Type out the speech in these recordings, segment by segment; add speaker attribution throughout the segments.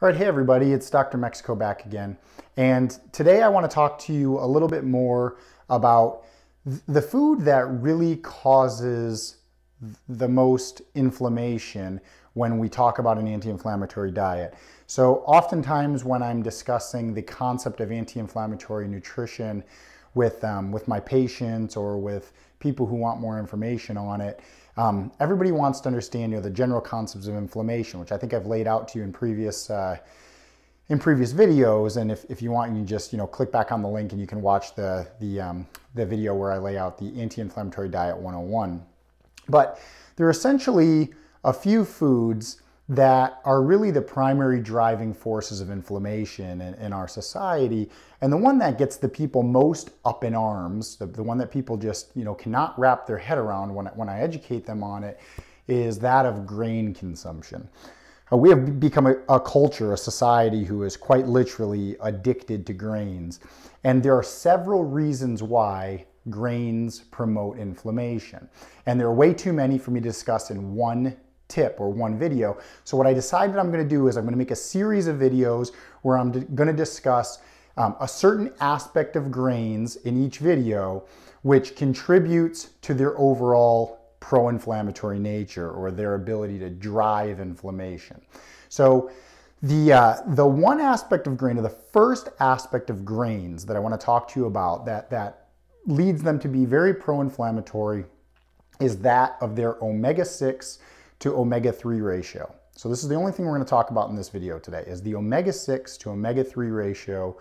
Speaker 1: All right, hey everybody, it's Dr. Mexico back again. And today I want to talk to you a little bit more about the food that really causes the most inflammation when we talk about an anti-inflammatory diet. So oftentimes when I'm discussing the concept of anti-inflammatory nutrition with my patients or with people who want more information on it, everybody wants to understand, the general concepts of inflammation, which I think I've laid out to you in previous videos. And if you want, you can just click back on the link and you can watch the video where I lay out the anti-inflammatory diet 101. But there are essentially a few foods that are really the primary driving forces of inflammation in our society. And the one that gets the people most up in arms, the one that people just cannot wrap their head around when I educate them on it, is that of grain consumption. We have become a culture, a society who is quite literally addicted to grains. And there are several reasons why grains promote inflammation. And there are way too many for me to discuss in one tip or one video. So what I decided I'm going to do is I'm going to make a series of videos where I'm going to discuss a certain aspect of grains in each video, which contributes to their overall pro-inflammatory nature or their ability to drive inflammation. So the one aspect of grain, or the first aspect of grains that I want to talk to you about that leads them to be very pro-inflammatory, is that of their omega-6 to omega-3 ratio. So this is the only thing we're going to talk about in this video today, is the omega-6 to omega-3 ratio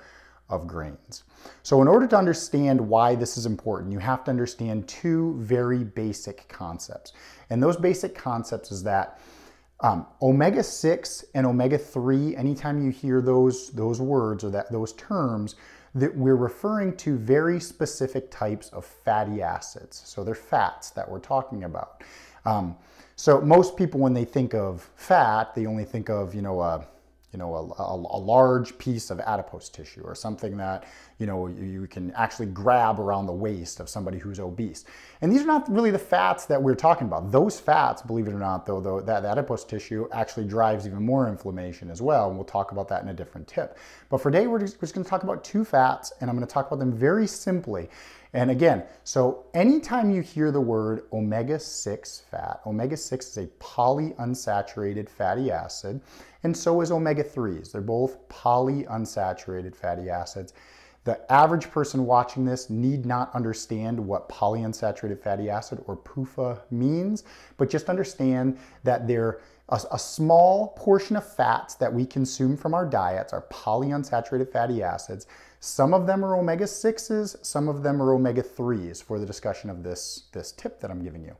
Speaker 1: of grains. So in order to understand why this is important, you have to understand two very basic concepts. And those basic concepts is that omega-6 and omega-3, anytime you hear those words or those terms, that we're referring to very specific types of fatty acids. So they're fats that we're talking about. So most people, when they think of fat, they only think of, a large piece of adipose tissue or something that, you can actually grab around the waist of somebody who's obese. And these are not really the fats that we're talking about. Those fats, believe it or not, though, that adipose tissue actually drives even more inflammation as well. And we'll talk about that in a different tip. But for today, we're just going to talk about two fats, and I'm going to talk about them very simply. And again, so anytime you hear the word omega-6 fat, omega-6 is a polyunsaturated fatty acid, and so is omega-3s. They're both polyunsaturated fatty acids. The average person watching this need not understand what polyunsaturated fatty acid, or PUFA, means, but just understand that they're a small portion of fats that we consume from our diets are polyunsaturated fatty acids. Some of them are omega-6s, some of them are omega-3s for the discussion of this tip that I'm giving you.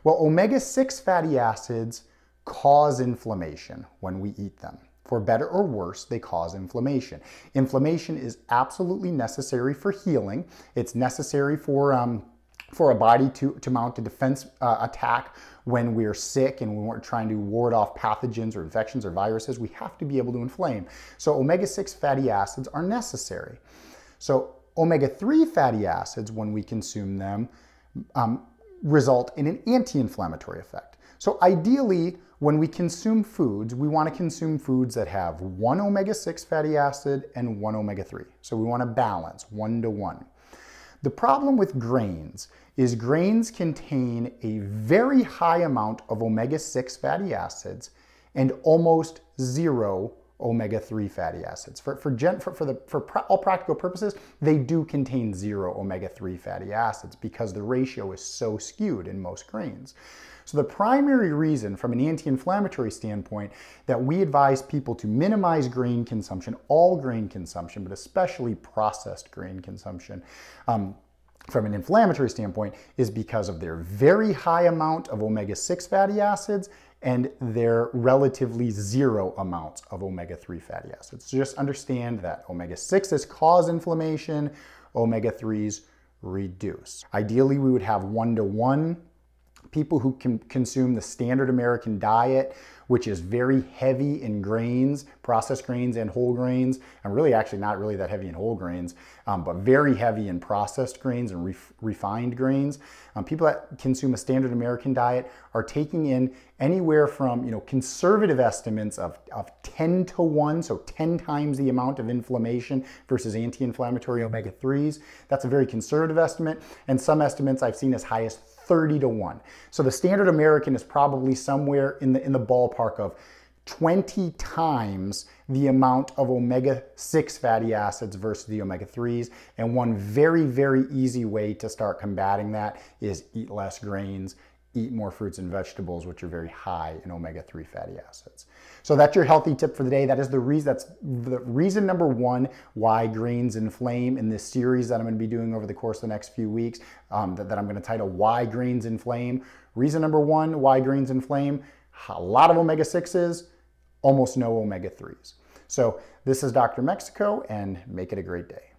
Speaker 1: Well, omega-6 fatty acids cause inflammation when we eat them. For better or worse, they cause inflammation. Inflammation is absolutely necessary for healing. It's necessary for a body to mount a defense attack when we're sick and when we're trying to ward off pathogens or infections or viruses. We have to be able to inflame. So omega-6 fatty acids are necessary. So omega-3 fatty acids, when we consume them, result in an anti-inflammatory effect. So ideally, when we consume foods, we want to consume foods that have one omega-6 fatty acid and one omega-3. So we want to balance 1-to-1. The problem with grains is grains contain a very high amount of omega-6 fatty acids and almost zero omega-3 fatty acids. For all practical purposes, they do contain zero omega-3 fatty acids because the ratio is so skewed in most grains. So the primary reason from an anti-inflammatory standpoint that we advise people to minimize grain consumption, all grain consumption, but especially processed grain consumption, from an inflammatory standpoint, is because of their very high amount of omega-6 fatty acids and their relatively zero amounts of omega-3 fatty acids. So just understand that omega-6s cause inflammation, omega-3s reduce. Ideally, we would have 1-to-1. People who can consume the standard American diet which is very heavy in grains, processed grains and whole grains, and really actually not really that heavy in whole grains, but very heavy in processed grains and refined grains. People that consume a standard American diet are taking in anywhere from, conservative estimates of 10 to 1, so 10 times the amount of inflammation versus anti-inflammatory omega-3s. That's a very conservative estimate, and some estimates I've seen as high as 30 to 1. So the standard American is probably somewhere in the ballpark of 20 times the amount of omega-6 fatty acids versus the omega-3s. And one very, very easy way to start combating that is eat less grains, eat more fruits and vegetables, which are very high in omega-3 fatty acids. So that's your healthy tip for the day. That's the reason number one why grains inflame in this series that I'm going to be doing over the course of the next few weeks, that I'm going to title Why Grains Inflame. Reason number one why grains inflame: a lot of omega-6s, almost no omega-3s. So this is Dr. Mexico, and make it a great day.